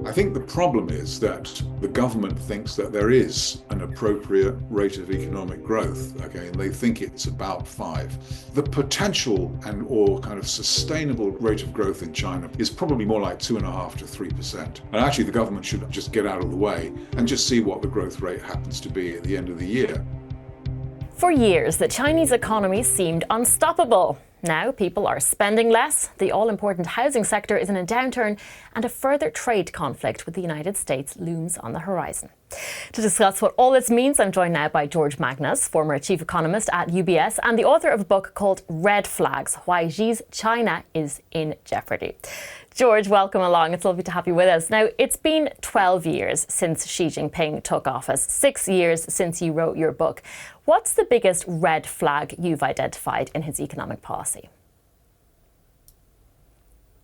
I think the problem is that the government thinks that there is an appropriate rate of economic growth, okay, and they think it's about 5. The potential and or kind of sustainable rate of growth in China is probably more like 2.5 to 3%. And actually the government should just get out of the way and just see what the growth rate happens to be at the end of the year. For years, the Chinese economy seemed unstoppable. Now people are spending less, the all-important housing sector is in a downturn, and a further trade conflict with the United States looms on the horizon. To discuss what all this means, I'm joined now by George Magnus, former chief economist at UBS and the author of a book called Red Flags: Why Xi's China is in Jeopardy. George, welcome along. It's lovely to have you with us. Now, it's been 12 years since Xi Jinping took office, 6 years since you wrote your book. What's the biggest red flag you've identified in his economic policy?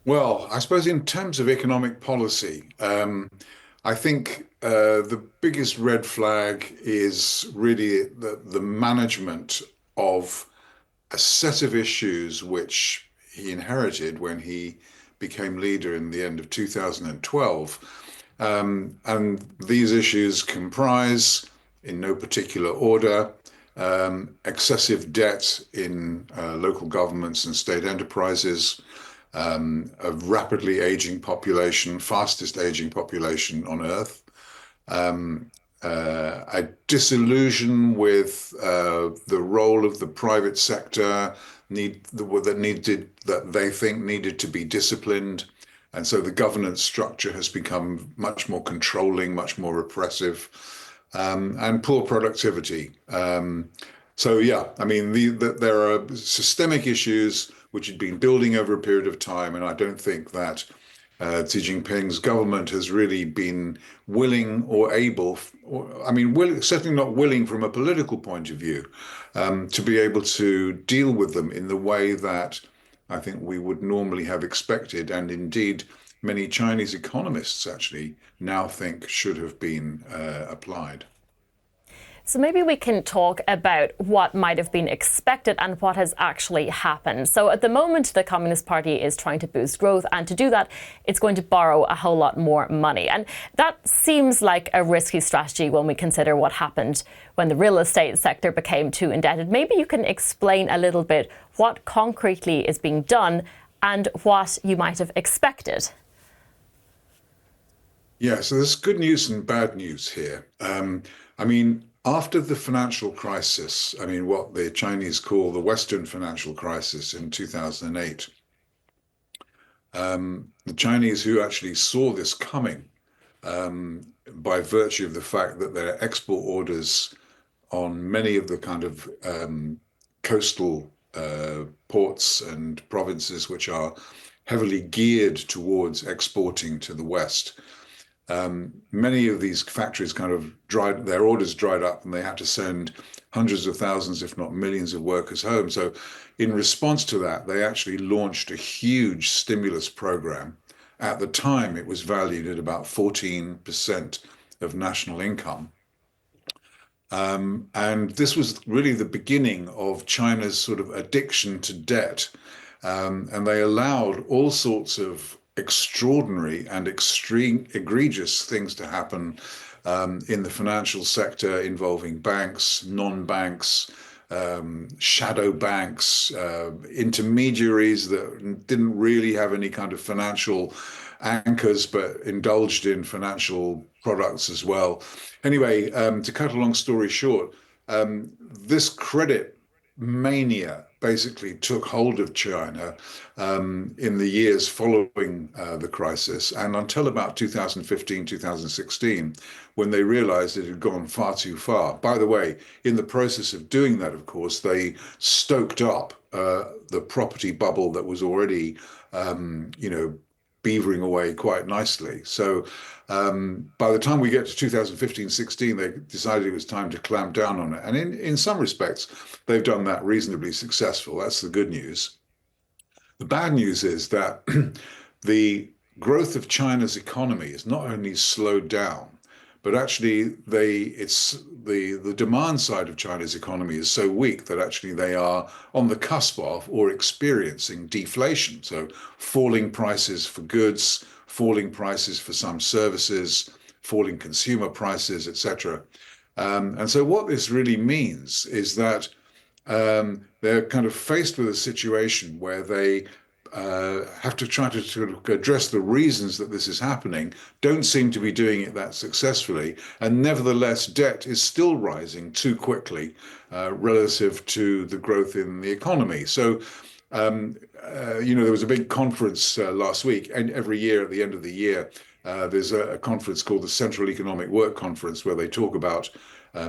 Well, I suppose in terms of economic policy, I think the biggest red flag is really the management of a set of issues which he inherited when he became leader in the end of 2012. And these issues comprise, in no particular order, excessive debt in local governments and state enterprises, a rapidly aging population, fastest aging population on Earth, a disillusion with the role of the private sector that they think needed to be disciplined. And so the governance structure has become much more controlling, much more repressive, and poor productivity. So yeah, I mean, there are systemic issues which had been building over a period of time, and I don't think that Xi Jinping's government has really been willing or able, certainly not willing from a political point of view, to be able to deal with them in the way that I think we would normally have expected, and indeed many Chinese economists actually now think should have been applied. So maybe we can talk about what might have been expected and what has actually happened. So at the moment, the Communist Party is trying to boost growth, and to do that, it's going to borrow a whole lot more money. And that seems like a risky strategy when we consider what happened when the real estate sector became too indebted. Maybe you can explain a little bit what concretely is being done and what you might have expected. Yeah, so there's good news and bad news here. After the financial crisis, what the Chinese call the Western financial crisis in 2008, the Chinese, who actually saw this coming by virtue of the fact that their export orders on many of the kind of coastal ports and provinces which are heavily geared towards exporting to the West, many of these factories their orders dried up, and they had to send hundreds of thousands, if not millions of workers home. So in response to that, they actually launched a huge stimulus program. At the time, it was valued at about 14% of national income. And this was really the beginning of China's sort of addiction to debt. And they allowed all sorts of extraordinary and extreme egregious things to happen in the financial sector, involving banks, non-banks, shadow banks, intermediaries that didn't really have any kind of financial anchors but indulged in financial products as well. Anyway, to cut a long story short, this credit mania basically took hold of China in the years following the crisis, and until about 2015, 2016, when they realized it had gone far too far. By the way, in the process of doing that, of course, they stoked up the property bubble that was already, beavering away quite nicely. So by the time we get to 2015-16, they decided it was time to clamp down on it. And in some respects, they've done that reasonably successful. That's the good news. The bad news is that the growth of China's economy is not only slowed down, but actually the demand side of China's economy is so weak that actually they are on the cusp of or experiencing deflation. So falling prices for goods, falling prices for some services, falling consumer prices, etc. And so what this really means is that they're kind of faced with a situation where they have to try to sort of address the reasons that this is happening, don't seem to be doing it that successfully, and nevertheless, debt is still rising too quickly relative to the growth in the economy. So, there was a big conference last week, and every year at the end of the year, there's a conference called the Central Economic Work Conference where they talk about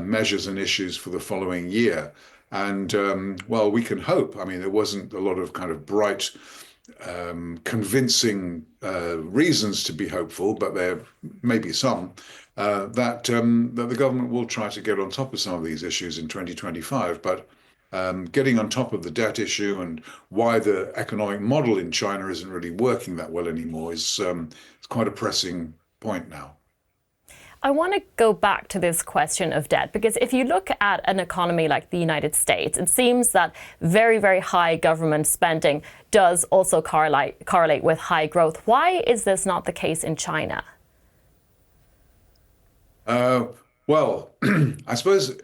measures and issues for the following year. And well, we can hope. I mean, there wasn't a lot of kind of bright, convincing reasons to be hopeful, but there may be some that the government will try to get on top of some of these issues in 2025. But getting on top of the debt issue and why the economic model in China isn't really working that well anymore is quite a pressing point now. I want to go back to this question of debt, because if you look at an economy like the United States, it seems that very, very high government spending does also correlate with high growth. Why is this not the case in China? Well, I suppose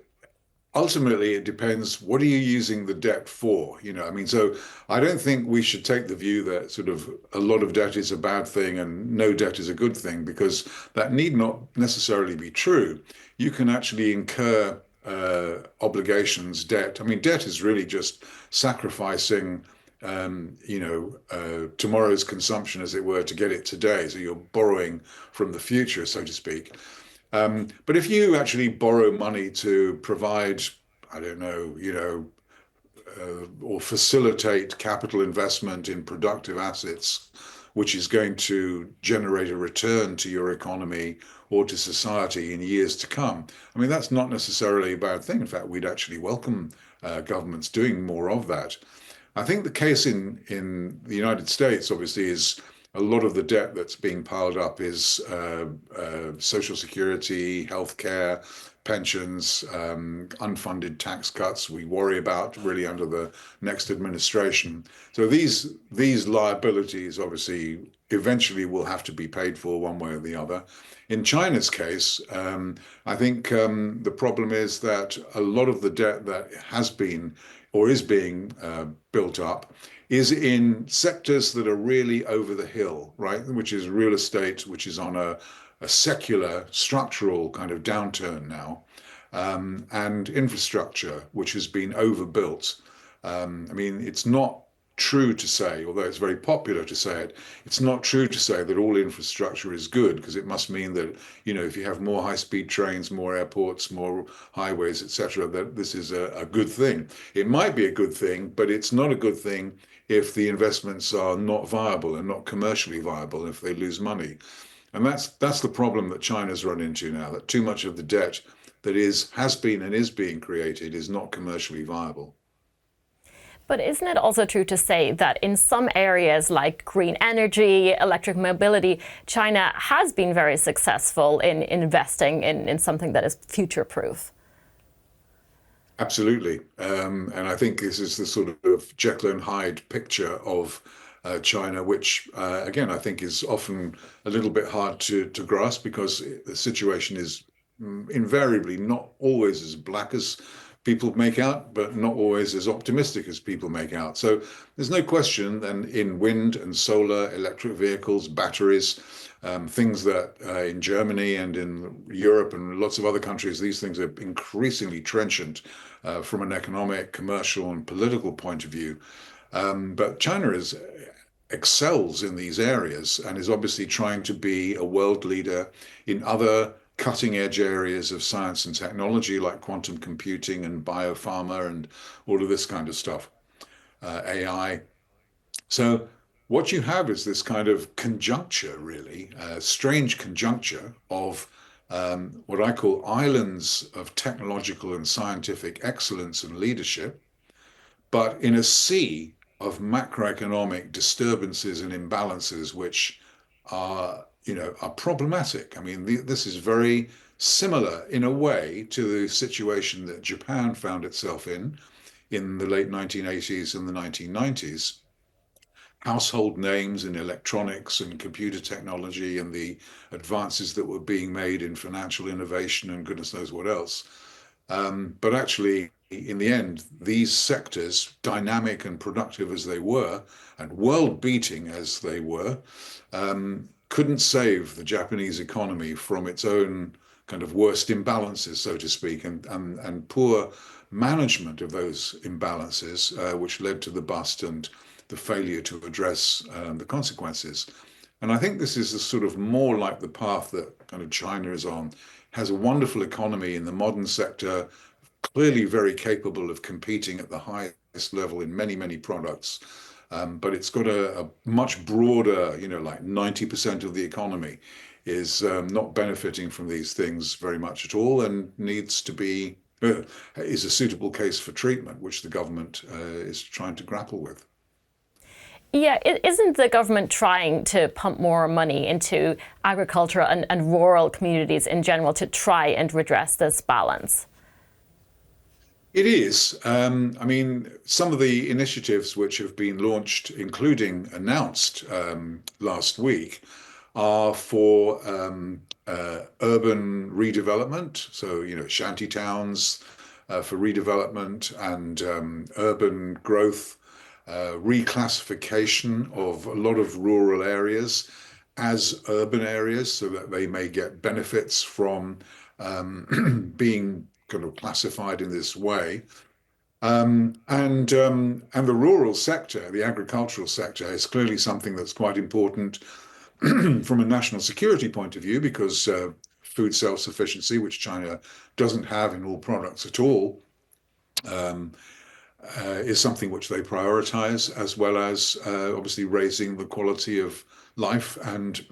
ultimately it depends, what are you using the debt for? I mean, so I don't think we should take the view that sort of a lot of debt is a bad thing and no debt is a good thing, because that need not necessarily be true. You can actually incur obligations, debt. I mean, debt is really just sacrificing tomorrow's consumption, as it were, to get it today. So you're borrowing from the future, so to speak. But if you actually borrow money to provide, I don't know, or facilitate capital investment in productive assets, which is going to generate a return to your economy or to society in years to come, I mean, that's not necessarily a bad thing. In fact, we'd actually welcome governments doing more of that. I think the case in the United States, obviously, is a lot of the debt that's being piled up is Social Security, healthcare, pensions, unfunded tax cuts we worry about really under the next administration. So these liabilities obviously eventually will have to be paid for one way or the other. In China's case, I think the problem is that a lot of the debt that has been or is being built up is in sectors that are really over the hill, right? Which is real estate, which is on a secular, structural kind of downturn now, and infrastructure, which has been overbuilt. I mean, it's not true to say, although it's very popular to say it, it's not true to say that all infrastructure is good, because it must mean that, if you have more high-speed trains, more airports, more highways, etc., that this is a good thing. It might be a good thing, but it's not a good thing if the investments are not viable and not commercially viable, if they lose money. And that's the problem that China's run into now, that too much of the debt that has been and is being created is not commercially viable. But isn't it also true to say that in some areas like green energy, electric mobility, China has been very successful in investing in something that is future-proof? Absolutely. And I think this is the sort of Jekyll and Hyde picture of China, which, again, I think is often a little bit hard to grasp, because the situation is invariably not always as black as people make out, but not always as optimistic as people make out. So there's no question then in wind and solar, electric vehicles, batteries, things that in Germany and in Europe and lots of other countries, these things are increasingly trenchant from an economic, commercial, and political point of view. But China excels in these areas and is obviously trying to be a world leader in other cutting edge areas of science and technology, like quantum computing and biopharma and all of this kind of stuff, AI. So what you have is this kind of conjuncture, really, strange conjuncture of what I call islands of technological and scientific excellence and leadership, but in a sea of macroeconomic disturbances and imbalances, which are problematic. I mean, this is very similar in a way to the situation that Japan found itself in the late 1980s and the 1990s. household names in electronics and computer technology and the advances that were being made in financial innovation and goodness knows what else. But actually, in the end, these sectors, dynamic and productive as they were, and world-beating as they were, couldn't save the Japanese economy from its own kind of worst imbalances, so to speak, and poor management of those imbalances, which led to the bust and the failure to address the consequences. And I think this is a sort of more like the path that kind of China is on. Has a wonderful economy in the modern sector, clearly very capable of competing at the highest level in many, many products. But it's got a much broader, like 90% of the economy is not benefiting from these things very much at all and needs to be, is a suitable case for treatment, which the government is trying to grapple with. Yeah, isn't the government trying to pump more money into agriculture and rural communities in general to try and redress this balance? It is. I mean, some of the initiatives which have been launched, including announced last week, are for urban redevelopment. So, shanty towns for redevelopment and urban growth, reclassification of a lot of rural areas as urban areas so that they may get benefits from being kind of classified in this way. And the rural sector, the agricultural sector, is clearly something that's quite important from a national security point of view because food self-sufficiency, which China doesn't have in all products at all, is something which they prioritize, as well as obviously raising the quality of life and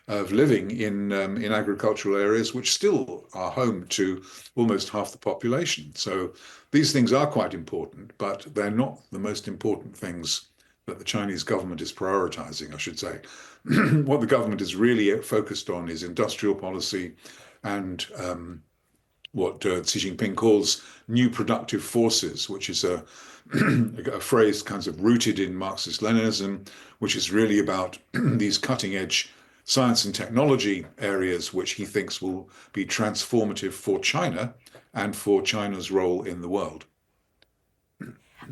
of living in agricultural areas, which still are home to almost half the population. So these things are quite important, but they're not the most important things that the Chinese government is prioritizing, I should say. What the government is really focused on is industrial policy and what Xi Jinping calls new productive forces, which is a phrase kind of rooted in Marxist-Leninism, which is really about these cutting-edge science and technology areas, which he thinks will be transformative for China and for China's role in the world.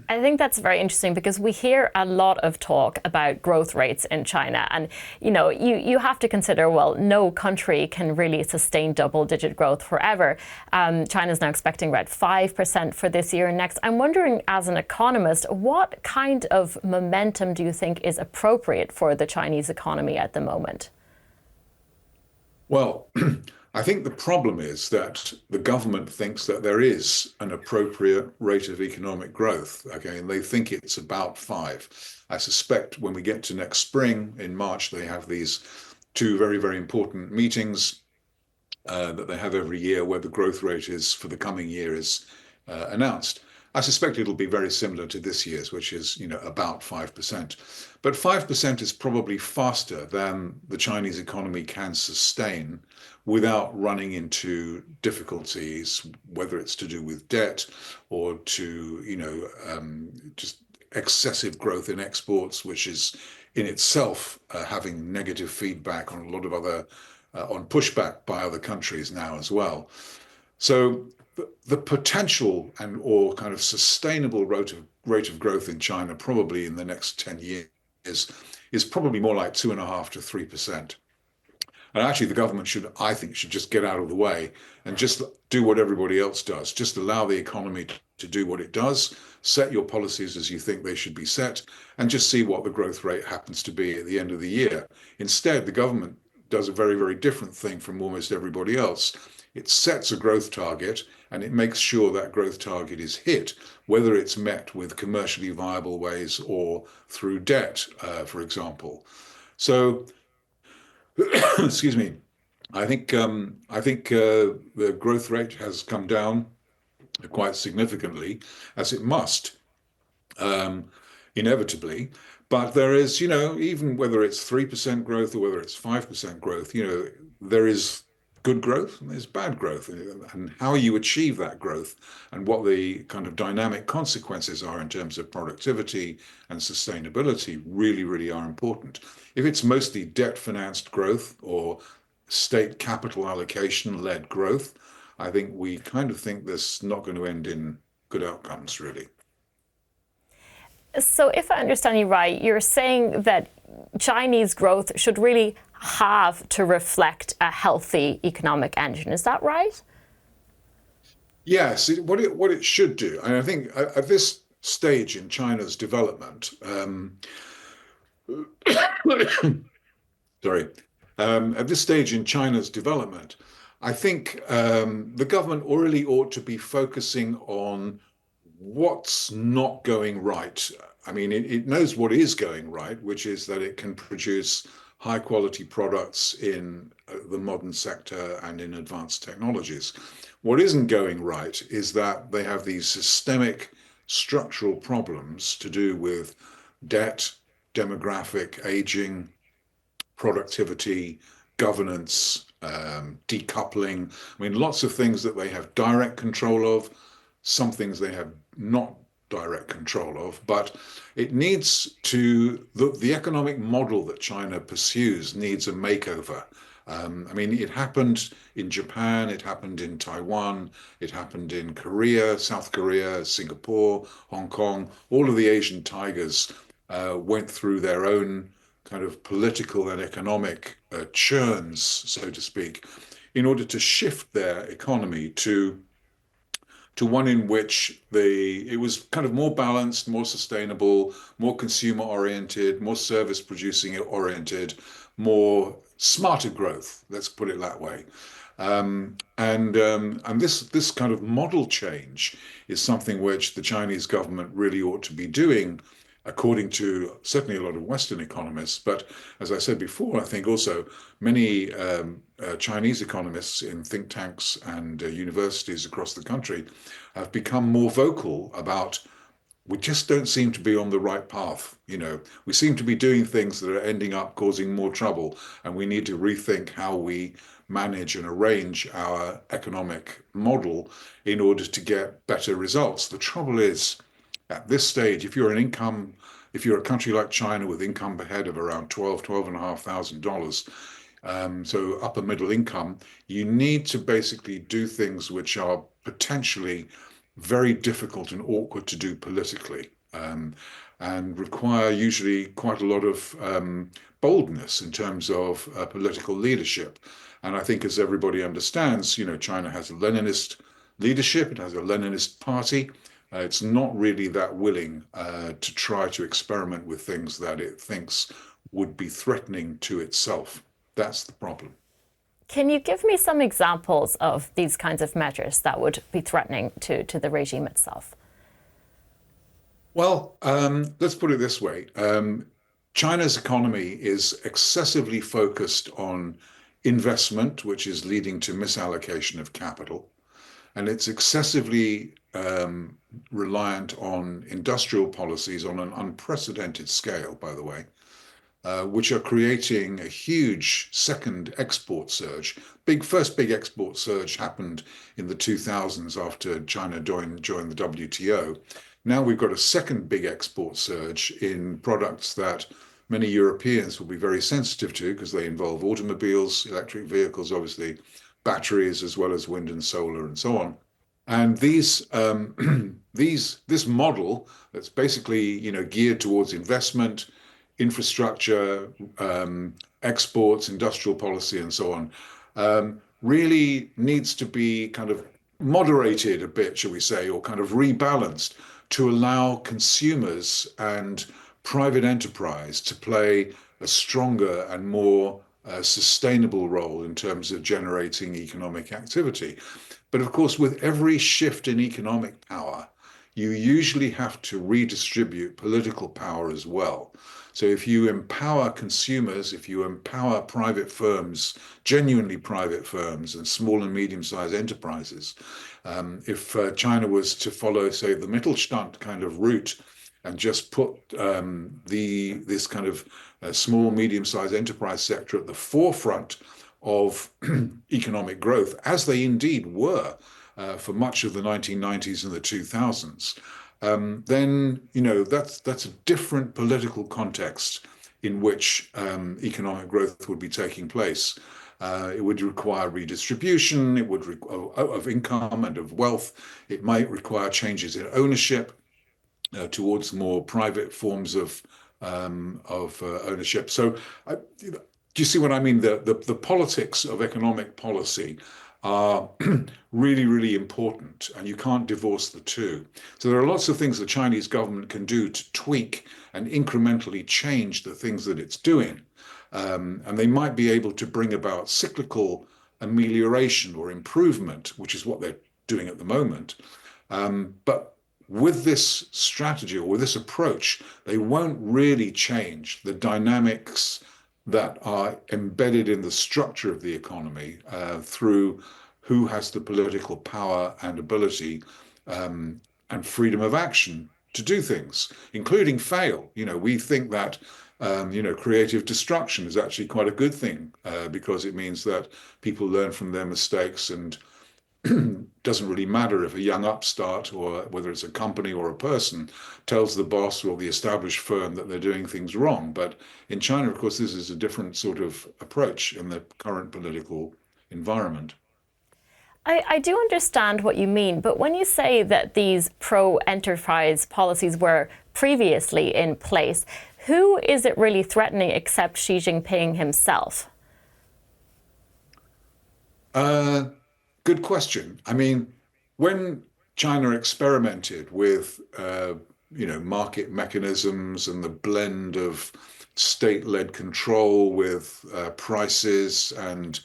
I think that's very interesting because we hear a lot of talk about growth rates in China. And, you have to consider, well, no country can really sustain double-digit growth forever. China's now expecting about 5% for this year and next. I'm wondering, as an economist, what kind of momentum do you think is appropriate for the Chinese economy at the moment? Well, I think the problem is that the government thinks that there is an appropriate rate of economic growth, okay, and they think it's about 5. I suspect when we get to next spring, in March, they have these two very, very important meetings that they have every year where the growth rate is for the coming year is announced. I suspect it'll be very similar to this year's, which is, about 5%. But 5% is probably faster than the Chinese economy can sustain without running into difficulties, whether it's to do with debt or to, just excessive growth in exports, which is in itself having negative feedback on a lot of other, on pushback by other countries now as well. So the potential and or kind of sustainable rate of growth in China probably in the next 10 years is probably more like 2.5 to 3%. And actually, the government I think, should just get out of the way and just do what everybody else does. Just allow the economy to do what it does, set your policies as you think they should be set, and just see what the growth rate happens to be at the end of the year. Instead, the government does a very, very different thing from almost everybody else. It sets a growth target and it makes sure that growth target is hit, whether it's met with commercially viable ways or through debt, for example. So, excuse me, I think the growth rate has come down quite significantly, as it must, inevitably. But there is, even whether it's 3% growth or whether it's 5% growth, there is good growth and there's bad growth, and how you achieve that growth and what the kind of dynamic consequences are in terms of productivity and sustainability really, really are important. If it's mostly debt financed growth or state capital allocation led growth, I think we kind of think this not going to end in good outcomes, really. So, if I understand you right, you're saying that Chinese growth should really have to reflect a healthy economic engine. Is that right? Yes, what it should do, and I think at this stage in China's development, sorry, at this stage in China's development, I think the government really ought to be focusing on what's not going right. I mean, it knows what is going right, which is that it can produce high quality products in the modern sector and in advanced technologies. What isn't going right is that they have these systemic structural problems to do with debt, demographic aging, productivity, governance, decoupling. I mean, lots of things that they have direct control of, some things they have not direct control of, but it needs to, the economic model that China pursues needs a makeover. I mean, it happened in Japan, it happened in Taiwan, it happened in Korea, South Korea, Singapore, Hong Kong. All of the Asian tigers went through their own kind of political and economic churns, so to speak, in order to shift their economy to one in which it was kind of more balanced, more sustainable, more consumer oriented, more service producing oriented, more smarter growth. Let's put it that way. And this kind of model change is something which the Chinese government really ought to be doing, according to certainly a lot of Western economists. But as I said before, I think also many Chinese economists in think tanks and universities across the country have become more vocal about we just don't seem to be on the right path. You know, we seem to be doing things that are ending up causing more trouble, and we need to rethink how we manage and arrange our economic model in order to get better results. The trouble is, at this stage, if you're a country like China with income per head of around $12,500, so upper middle income, you need to basically do things which are potentially very difficult and awkward to do politically, and require usually quite a lot of boldness in terms of political leadership. And I think, as everybody understands, you know, China has a Leninist leadership, it has a Leninist party. It's not really that willing to try to experiment with things that it thinks would be threatening to itself. That's the problem. Can you give me some examples of these kinds of measures that would be threatening to the regime itself? Well, let's put it this way. China's economy is excessively focused on investment, which is leading to misallocation of capital. And it's excessively reliant on industrial policies on an unprecedented scale, by the way, which are creating a huge second export surge. First big export surge happened in the 2000s after China joined the WTO. Now we've got a second big export surge in products that many Europeans will be very sensitive to because they involve automobiles, electric vehicles, obviously, batteries, as well as wind and solar and so on. And this model that's basically, you know, geared towards investment, infrastructure, exports, industrial policy, and so on, really needs to be kind of moderated a bit, shall we say, or kind of rebalanced to allow consumers and private enterprise to play a stronger and more sustainable role in terms of generating economic activity. But of course, with every shift in economic power, you usually have to redistribute political power as well. So if you empower consumers, if you empower private firms, genuinely private firms and small and medium-sized enterprises, if China was to follow, say, the Mittelstand kind of route and just put this kind of small, medium-sized enterprise sector at the forefront of economic growth, as they indeed were for much of the 1990s and the 2000s, then that's a different political context in which economic growth would be taking place. It would require redistribution. It would of income and of wealth. It might require changes in ownership towards more private forms of ownership. So, do you see what I mean? The politics of economic policy are really, really important, and you can't divorce the two. So there are lots of things the Chinese government can do to tweak and incrementally change the things that it's doing. And they might be able to bring about cyclical amelioration or improvement, which is what they're doing at the moment. But with this strategy or with this approach, they won't really change the dynamics that are embedded in the structure of the economy through who has the political power and ability and freedom of action to do things, including fail. We think that creative destruction is actually quite a good thing because it means that people learn from their mistakes, and doesn't really matter if a young upstart, or whether it's a company or a person, tells the boss or the established firm that they're doing things wrong. But in China, of course, this is a different sort of approach in the current political environment. I do understand what you mean, but when you say that these pro-enterprise policies were previously in place, who is it really threatening except Xi Jinping himself? Good question. I mean, when China experimented with, market mechanisms and the blend of state-led control with prices and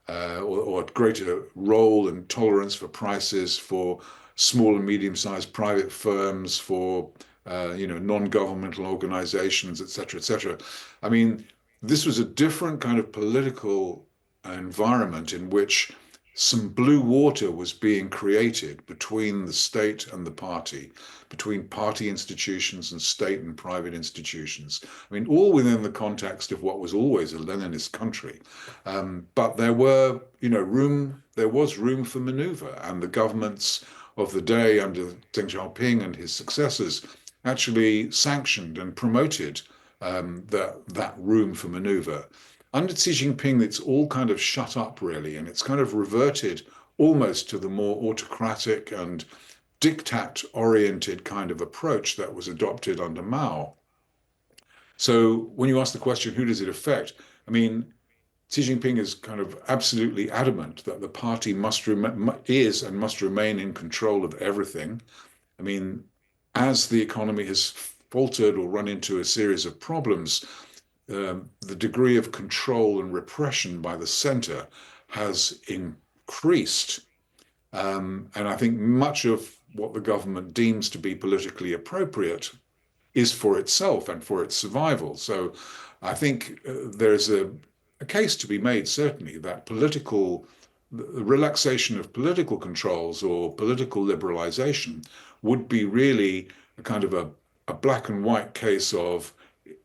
or greater role and tolerance for prices for small and medium-sized private firms, for non-governmental organizations, et cetera, et cetera. I mean, this was a different kind of political environment in which some blue water was being created between the state and the party, between party institutions and state and private institutions. I mean, all within the context of what was always a Leninist country. But there was room for maneuver, and the governments of the day under Deng Xiaoping and his successors actually sanctioned and promoted that room for maneuver. Under Xi Jinping, it's all kind of shut up, really, and it's kind of reverted almost to the more autocratic and diktat-oriented kind of approach that was adopted under Mao. So when you ask the question, who does it affect? I mean, Xi Jinping is kind of absolutely adamant that the party is and must remain in control of everything. I mean, as the economy has faltered or run into a series of problems, the degree of control and repression by the center has increased. And I think much of what the government deems to be politically appropriate is for itself and for its survival. So I think there's a case to be made, certainly, that the relaxation of political controls or political liberalization would be really a kind of a black and white case of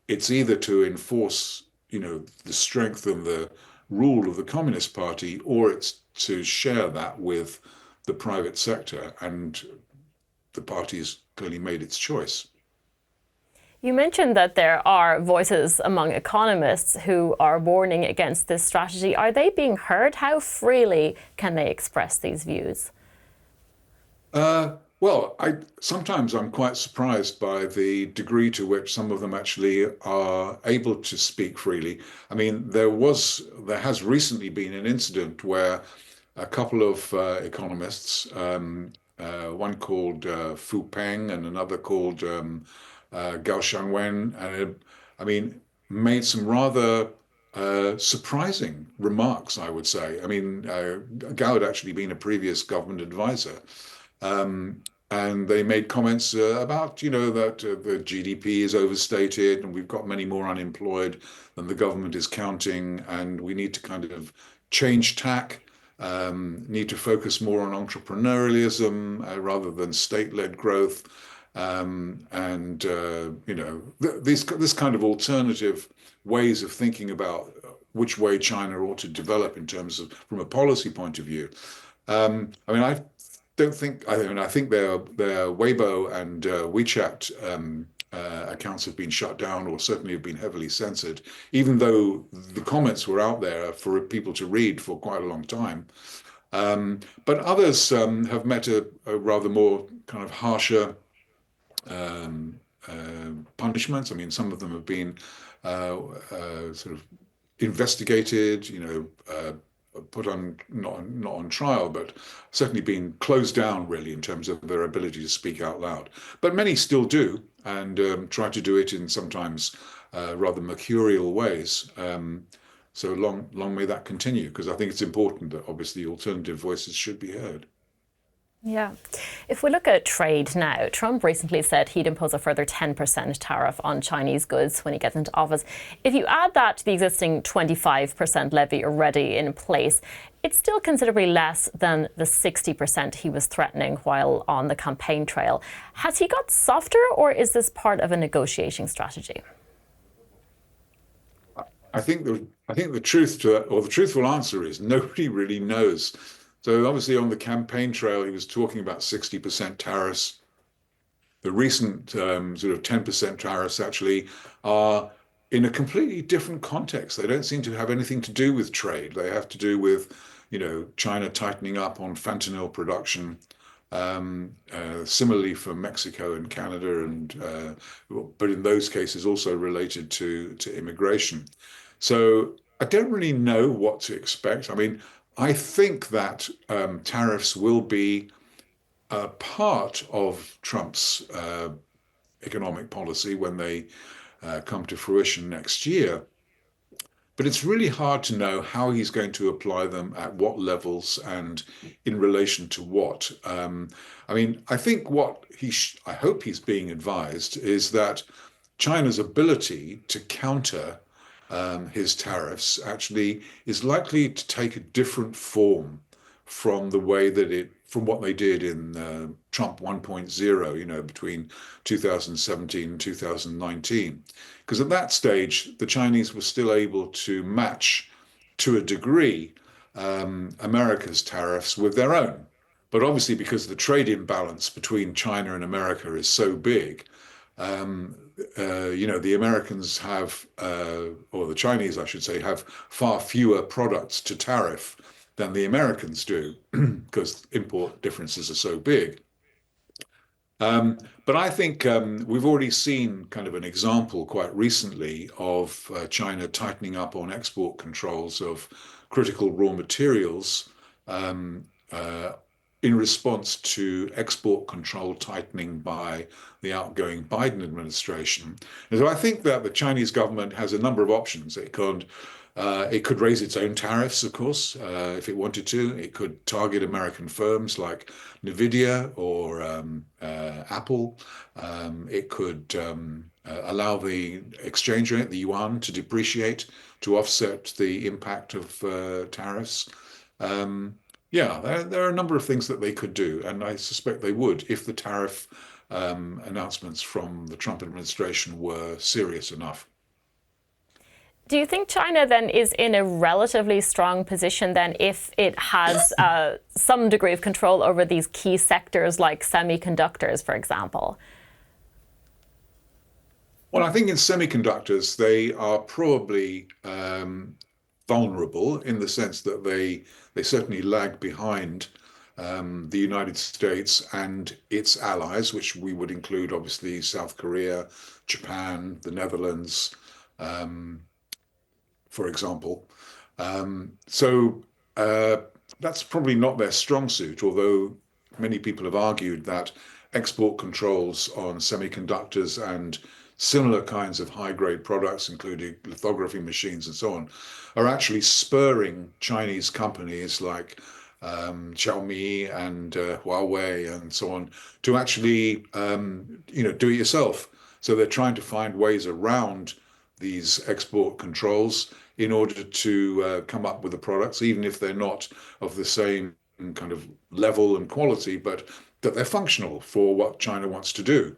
it's either to enforce, the strength and the rule of the Communist Party, or it's to share that with the private sector. And the party has clearly made its choice. You mentioned that there are voices among economists who are warning against this strategy. Are they being heard? How freely can they express these views? Well, sometimes I'm quite surprised by the degree to which some of them actually are able to speak freely. I mean, there has recently been an incident where a couple of economists, one called Fu Peng and another called Gao Shangwen, made some rather surprising remarks, I would say. I mean, Gao had actually been a previous government advisor. And they made comments about, that the GDP is overstated and we've got many more unemployed than the government is counting, and we need to kind of change tack, need to focus more on entrepreneurialism rather than state-led growth. This kind of alternative ways of thinking about which way China ought to develop in terms of from a policy point of view. I mean, I don't think. I mean, I think their Weibo and WeChat accounts have been shut down, or certainly have been heavily censored, even though the comments were out there for people to read for quite a long time. But others have met a rather more kind of harsher punishments. I mean, some of them have been sort of investigated, put on not on trial, but certainly being closed down really in terms of their ability to speak out loud. But many still do, and try to do it in sometimes rather mercurial ways. So long may that continue, because I think it's important that obviously alternative voices should be heard. Yeah. If we look at trade now, Trump recently said he'd impose a further 10% tariff on Chinese goods when he gets into office. If you add that to the existing 25% levy already in place, it's still considerably less than the 60% he was threatening while on the campaign trail. Has he got softer, or is this part of a negotiating strategy? I think the truth to that, or the truthful answer is nobody really knows. So obviously on the campaign trail, he was talking about 60% tariffs. The recent sort of 10% tariffs actually are in a completely different context. They don't seem to have anything to do with trade. They have to do with, China tightening up on fentanyl production. Similarly for Mexico and Canada, but in those cases also related to immigration. So I don't really know what to expect. I mean, I think that tariffs will be a part of Trump's economic policy when they come to fruition next year. But it's really hard to know how he's going to apply them, at what levels, and in relation to what. I mean, I think I hope he's being advised is that China's ability to counter his tariffs actually is likely to take a different form from what they did in Trump 1.0, between 2017 and 2019. Because at that stage, the Chinese were still able to match, to a degree, America's tariffs with their own. But obviously, because the trade imbalance between China and America is so big, the Americans have, or the Chinese, I should say, have far fewer products to tariff than the Americans do, because import differences are so big. But I think we've already seen kind of an example quite recently of China tightening up on export controls of critical raw materials in response to export control tightening by the outgoing Biden administration. And so I think that the Chinese government has a number of options. It could raise its own tariffs, of course, if it wanted to. It could target American firms like Nvidia or Apple. It could allow the exchange rate, the yuan, to depreciate to offset the impact of tariffs. There are a number of things that they could do, and I suspect they would if the tariff announcements from the Trump administration were serious enough. Do you think China then is in a relatively strong position then if it has some degree of control over these key sectors like semiconductors, for example? Well, I think in semiconductors, they are probably vulnerable in the sense that they certainly lag behind the United States and its allies, which we would include obviously South Korea, Japan, the Netherlands, for example. That's probably not their strong suit, although many people have argued that export controls on semiconductors and similar kinds of high-grade products, including lithography machines and so on, are actually spurring Chinese companies like Xiaomi and Huawei and so on to actually, do it yourself. So they're trying to find ways around these export controls in order to come up with the products, even if they're not of the same kind of level and quality, but that they're functional for what China wants to do.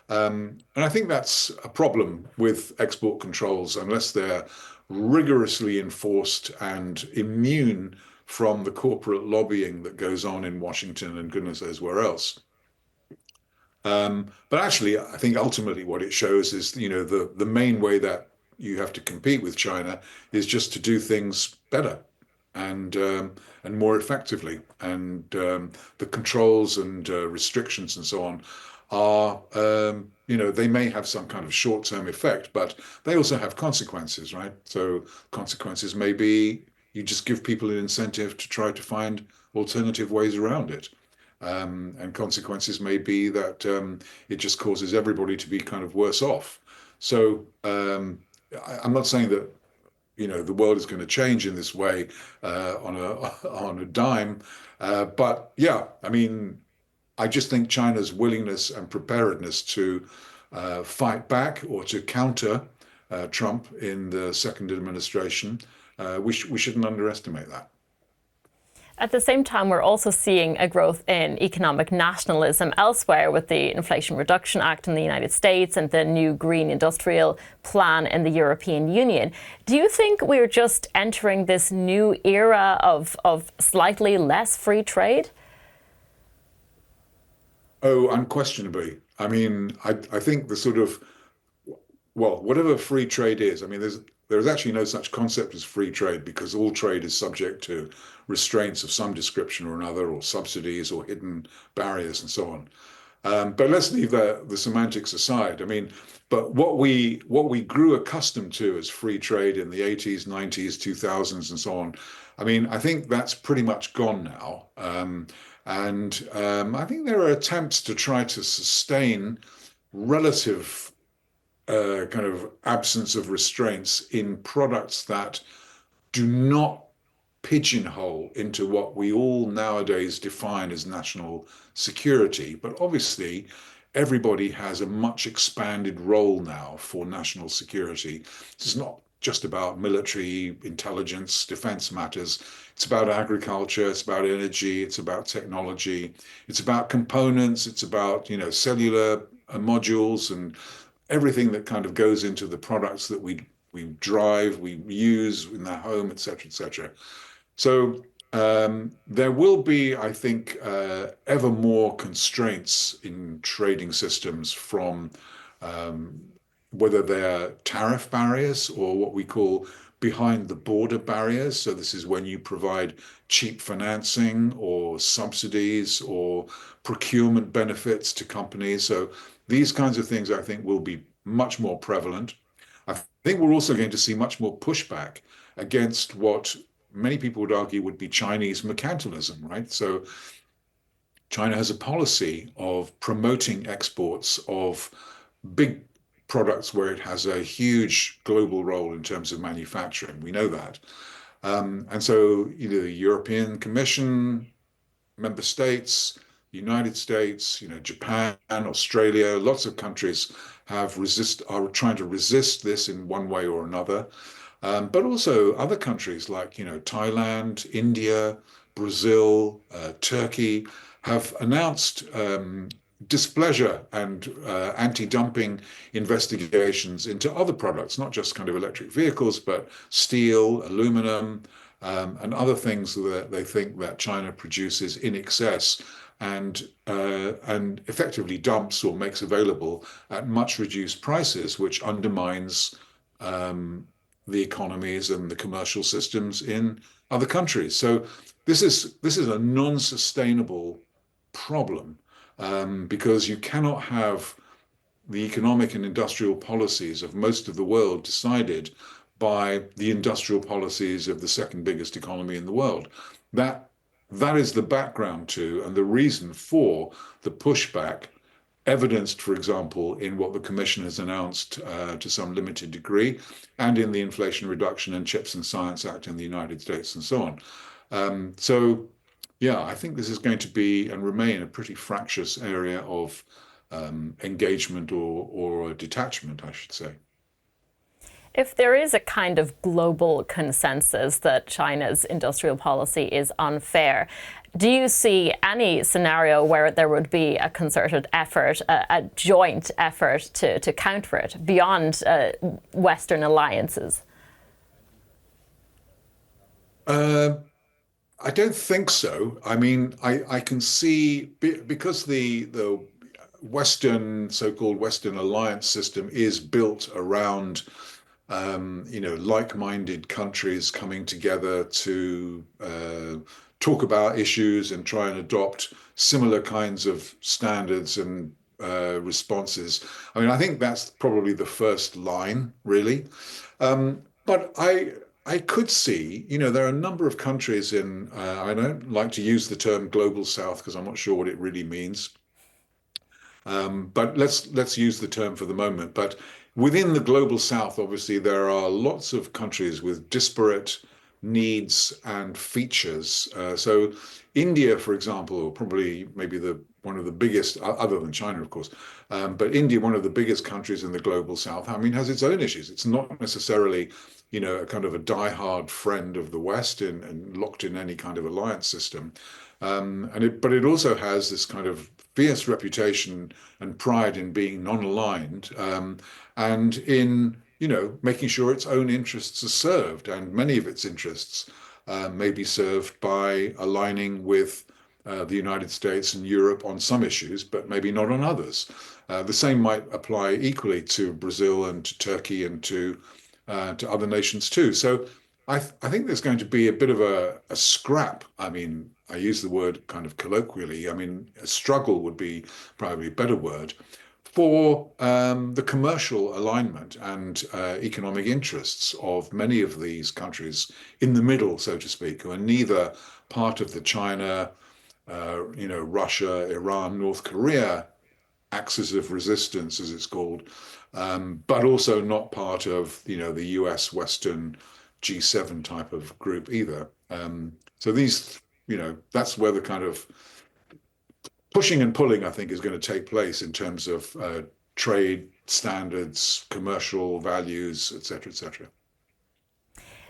And I think that's a problem with export controls unless they're rigorously enforced and immune from the corporate lobbying that goes on in Washington and goodness knows where else. But actually, I think ultimately what it shows is, the main way that you have to compete with China is just to do things better and more effectively. And the controls and restrictions and so on are, they may have some kind of short-term effect, but they also have consequences, right? So consequences may be you just give people an incentive to try to find alternative ways around it. And consequences may be that it just causes everybody to be kind of worse off. So I'm not saying that the world is going to change in this way on a dime, but yeah, I mean, I just think China's willingness and preparedness to fight back or to counter Trump in the second administration, we shouldn't underestimate that. At the same time, we're also seeing a growth in economic nationalism elsewhere with the Inflation Reduction Act in the United States and the new Green Industrial Plan in the European Union. Do you think we're just entering this new era of slightly less free trade? Oh, unquestionably. I mean, I think the sort of, well, whatever free trade is, I mean, there's actually no such concept as free trade because all trade is subject to restraints of some description or another, or subsidies or hidden barriers and so on. But let's leave the semantics aside. I mean, but what we grew accustomed to as free trade in the 80s, 90s, 2000s, and so on, I mean, I think that's pretty much gone now. I think there are attempts to try to sustain relative kind of absence of restraints in products that do not pigeonhole into what we all nowadays define as national security. But obviously, everybody has a much expanded role now for national security. It's not just about military intelligence, defense matters. It's about agriculture, it's about energy, it's about technology, it's about components, it's about, cellular modules and everything that kind of goes into the products that we drive, we use in the home, et cetera, et cetera. So there will be, I think, ever more constraints in trading systems from whether they're tariff barriers or what we call behind the border barriers. So this is when you provide cheap financing or subsidies or procurement benefits to companies. So these kinds of things, I think, will be much more prevalent. I think we're also going to see much more pushback against what many people would argue would be Chinese mercantilism, right? So China has a policy of promoting exports of big products where it has a huge global role in terms of manufacturing. We know that. And so either the European Commission, member states, United States, Japan, Australia, lots of countries are trying to resist this in one way or another. But also other countries like, Thailand, India, Brazil, Turkey have announced displeasure and anti-dumping investigations into other products, not just kind of electric vehicles, but steel, aluminum, and other things that they think that China produces in excess and effectively dumps or makes available at much reduced prices, which undermines the economies and the commercial systems in other countries. So this is a non-sustainable problem because you cannot have the economic and industrial policies of most of the world decided by the industrial policies of the second biggest economy in the world. That is the background to and the reason for the pushback evidenced, for example, in what the Commission has announced to some limited degree, and in the Inflation Reduction and Chips and Science Act in the United States and so on. So, yeah, I think this is going to be and remain a pretty fractious area of engagement or detachment, I should say. If there is a kind of global consensus that China's industrial policy is unfair, do you see any scenario where there would be a concerted effort, a joint effort to counter it beyond Western alliances? Uh, I don't think so. I mean, I can see because the Western so-called Western alliance system is built around like-minded countries coming together to talk about issues and try and adopt similar kinds of standards and responses. I mean, I think that's probably the first line, really. But I could see, there are a number of countries in, I don't like to use the term global south because I'm not sure what it really means. But let's use the term for the moment. But within the global south, obviously, there are lots of countries with disparate needs and features. So India, for example, probably maybe the one of the biggest, other than China, of course, but India, one of the biggest countries in the global south, I mean, has its own issues. It's not necessarily, a kind of a diehard friend of the West and locked in any kind of alliance system. But it also has this kind of fierce reputation and pride in being non-aligned, and in making sure its own interests are served, and many of its interests may be served by aligning with the United States and Europe on some issues, but maybe not on others. The same might apply equally to Brazil and to Turkey and to other nations too. So I think there's going to be a bit of a scrap. I mean, I use the word kind of colloquially. I mean, a struggle would be probably a better word for the commercial alignment and economic interests of many of these countries in the middle, so to speak, who are neither part of the China, Russia, Iran, North Korea axis of resistance, as it's called, but also not part of the US Western G7 type of group either. So that's where the kind of pushing and pulling, I think, is going to take place in terms of trade standards, commercial values, et cetera, et cetera.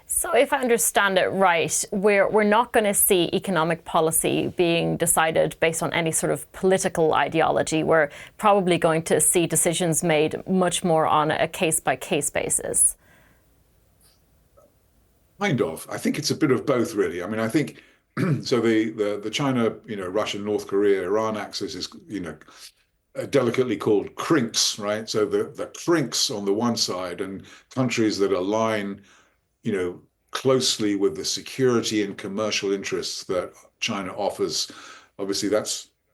So if I understand it right, we're not going to see economic policy being decided based on any sort of political ideology. We're probably going to see decisions made much more on a case-by-case basis. Kind of. I think it's a bit of both, really. I mean, I think so. The China, Russia, North Korea, Iran axis is, delicately called Crinks, right? So the Crinks on the one side and countries that align closely with the security and commercial interests that China offers. Obviously,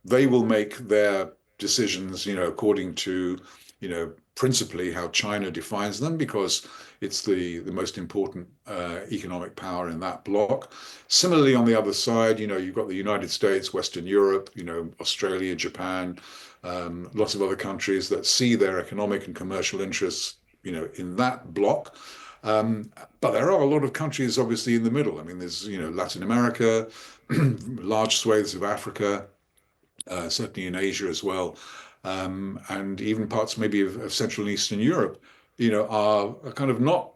they will make their decisions, according to, principally how China defines them, because it's the most important economic power in that bloc. Similarly, on the other side, you've got the United States, Western Europe, Australia, Japan, lots of other countries that see their economic and commercial interests, in that bloc. But there are a lot of countries, obviously, in the middle. I mean, there's, Latin America, large swathes of Africa, certainly in Asia as well, and even parts maybe of Central and Eastern Europe, are kind of not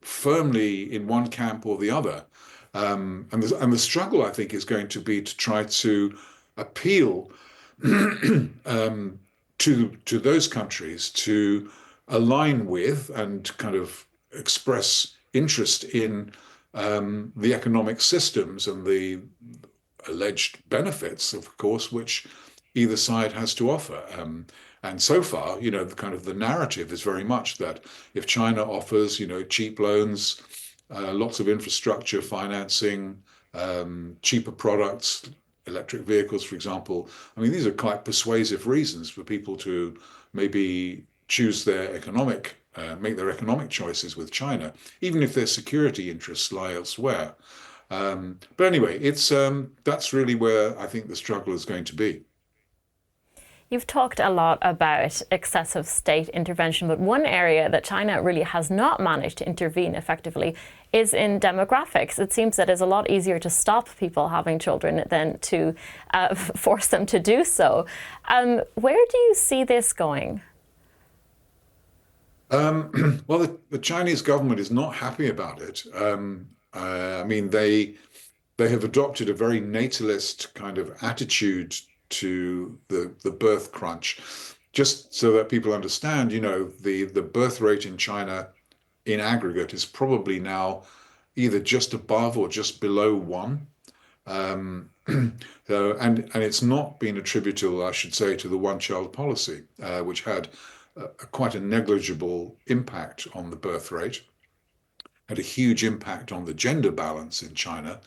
firmly in one camp or the other. And the struggle, I think, is going to be to try to appeal to those countries to align with and kind of express interest in the economic systems and the alleged benefits, of course, which either side has to offer. And so far, the narrative is very much that if China offers, cheap loans, lots of infrastructure financing, cheaper products, electric vehicles, for example. I mean, these are quite persuasive reasons for people to maybe choose make their economic choices with China, even if their security interests lie elsewhere. But anyway, that's really where I think the struggle is going to be. You've talked a lot about excessive state intervention, but one area that China really has not managed to intervene effectively is in demographics. It seems that it's a lot easier to stop people having children than to force them to do so. Where do you see this going? Well, the Chinese government is not happy about it. I mean, they have adopted a very natalist kind of attitude to the birth crunch. Just so that people understand, the birth rate in China in aggregate is probably now either just above or just below one. And it's not been attributable, I should say, to the one-child policy, which had quite a negligible impact on the birth rate, had a huge impact on the gender balance in China.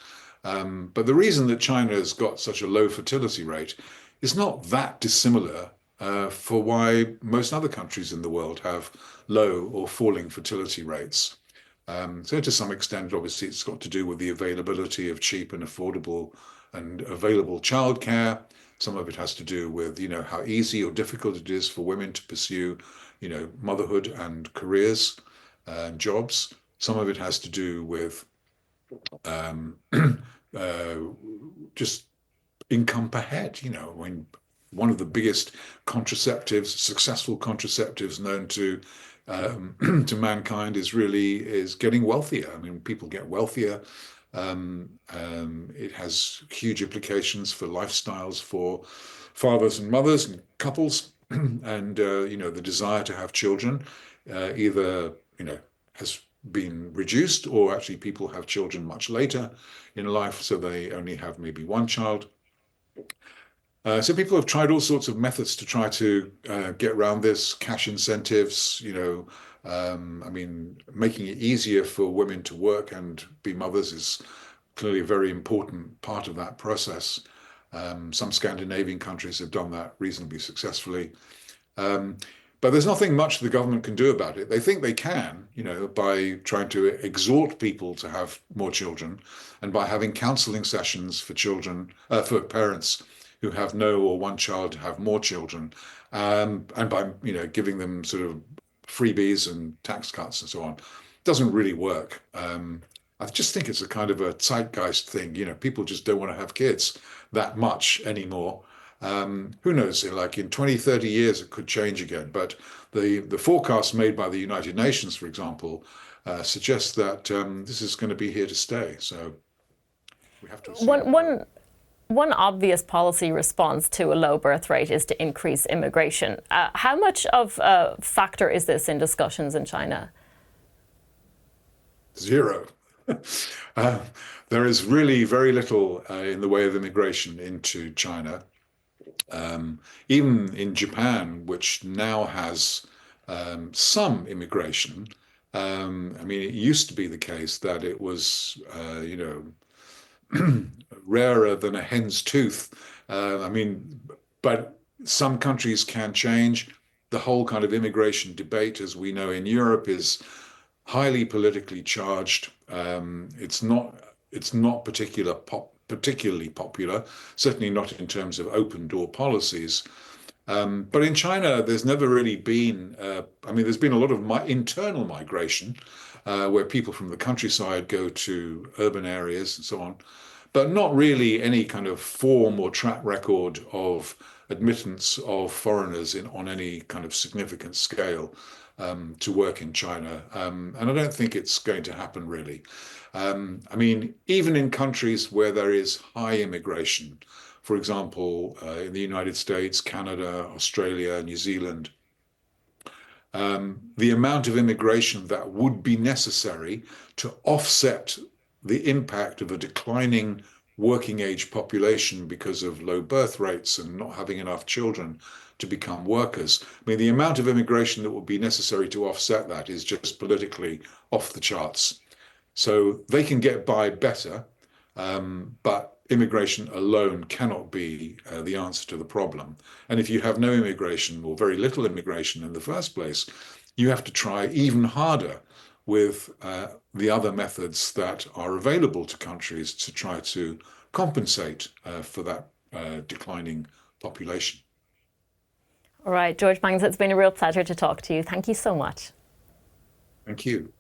But the reason that China has got such a low fertility rate is not that dissimilar for why most other countries in the world have low or falling fertility rates. So to some extent, obviously, it's got to do with the availability of cheap and affordable and available childcare. Some of it has to do with, how easy or difficult it is for women to pursue, motherhood and careers and jobs. Some of it has to do with just income per head. When one of the biggest successful contraceptives known to to mankind is getting wealthier. I mean, people get wealthier. It has huge implications for lifestyles for fathers and mothers and couples, and the desire to have children either has been reduced, or actually people have children much later in life, so they only have maybe one child. So people have tried all sorts of methods to try to get around this, cash incentives, making it easier for women to work and be mothers is clearly a very important part of that process. Some Scandinavian countries have done that reasonably successfully. But there's nothing much the government can do about it. They think they can, by trying to exhort people to have more children, and by having counselling sessions for for parents who have no or one child to have more children, and by giving them sort of freebies and tax cuts and so on. Doesn't really work. I just think it's a kind of a zeitgeist thing. People just don't want to have kids that much anymore. Who knows, like in 20, 30 years, it could change again. But the forecasts made by the United Nations, for example, suggest that this is going to be here to stay. So we have to see. One obvious policy response to a low birth rate is to increase immigration. How much of a factor is this in discussions in China? Zero. There is really very little in the way of immigration into China. Even in Japan, which now has some immigration, it used to be the case that it was, rarer than a hen's tooth. But some countries can change. The whole kind of immigration debate, as we know in Europe, is highly politically charged. It's not particularly popular, certainly not in terms of open door policies. But in China, there's never really been, there's been a lot of internal migration where people from the countryside go to urban areas and so on, but not really any kind of form or track record of admittance of foreigners on any kind of significant scale to work in China. And I don't think it's going to happen really. Even in countries where there is high immigration, for example, in the United States, Canada, Australia, New Zealand, the amount of immigration that would be necessary to offset the impact of a declining working age population because of low birth rates and not having enough children to become workers. The amount of immigration that would be necessary to offset that is just politically off the charts. So they can get by better, but immigration alone cannot be the answer to the problem. And if you have no immigration or very little immigration in the first place, you have to try even harder with the other methods that are available to countries to try to compensate for that declining population. All right, George Magnus, it's been a real pleasure to talk to you. Thank you so much. Thank you.